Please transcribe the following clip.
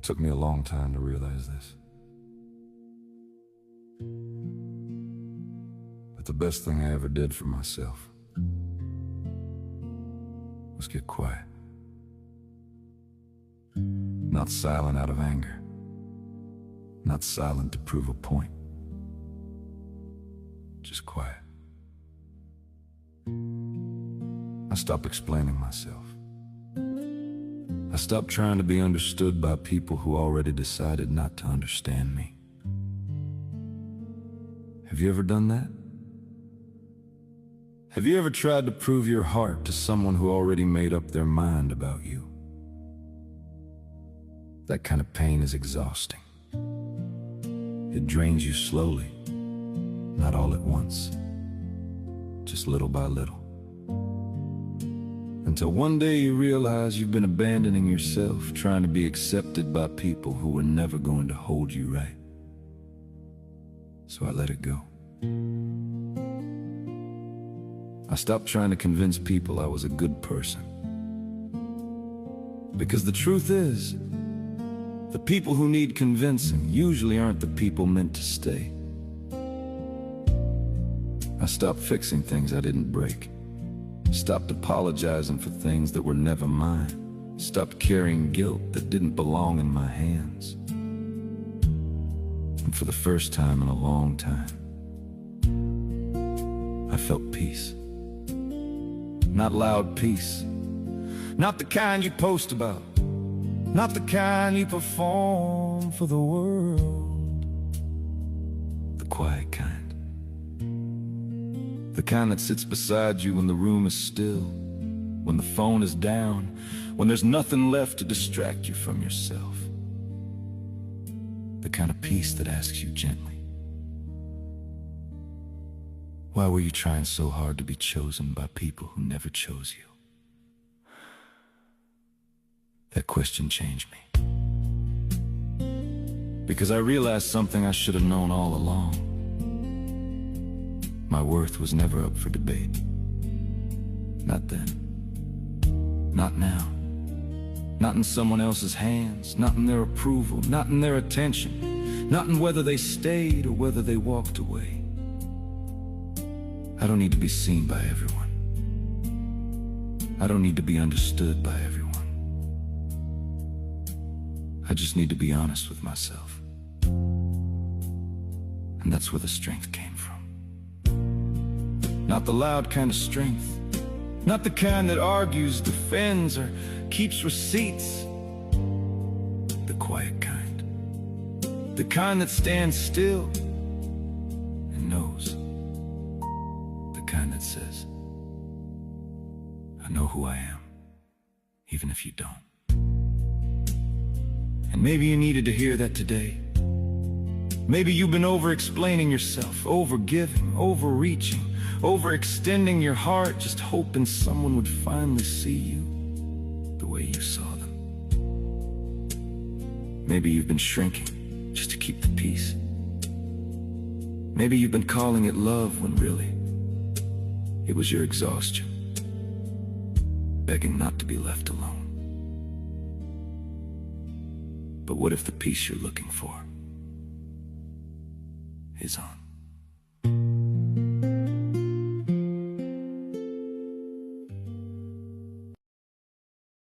It took me a long time to realize this. But the best thing I ever did for myself was get quiet. Not silent out of anger. Not silent to prove a point. Just quiet. I stopped explaining myself. I stopped trying to be understood by people who already decided not to understand me. Have you ever done that? Have you ever tried to prove your heart to someone who already made up their mind about you? That kind of pain is exhausting. It drains you slowly, not all at once, just little by little. Until one day you realize you've been abandoning yourself, trying to be accepted by people who were never going to hold you right. So I let it go. I stopped trying to convince people I was a good person. Because the truth is, the people who need convincing usually aren't the people meant to stay. I stopped fixing things I didn't break. Stopped apologizing for things that were never mine. Stopped carrying guilt that didn't belong in my hands. And for the first time in a long time, I felt peace. Not loud peace. Not the kind you post about. Not the kind you perform for the world. The quiet kind. The kind that sits beside you when the room is still, when the phone is down, when there's nothing left to distract you from yourself. The kind of peace that asks you gently, why were you trying so hard to be chosen by people who never chose you? That question changed me. Because I realized something I should have known all along. My worth was never up for debate. Not then. Not now. Not in someone else's hands. Not in their approval. Not in their attention. Not in whether they stayed or whether they walked away. I don't need to be seen by everyone. I don't need to be understood by everyone. I just need to be honest with myself. And that's where the strength came from. Not the loud kind of strength. Not the kind that argues, defends, or keeps receipts. The quiet kind. The kind that stands still and knows. The kind that says, I know who I am, even if you don't. And maybe you needed to hear that today. Maybe you've been over-explaining yourself, over-giving, overreaching, overextending your heart, just hoping someone would finally see you the way you saw them. Maybe you've been shrinking just to keep the peace. Maybe you've been calling it love when really it was your exhaustion, begging not to be left alone. But what if the peace you're looking for is on?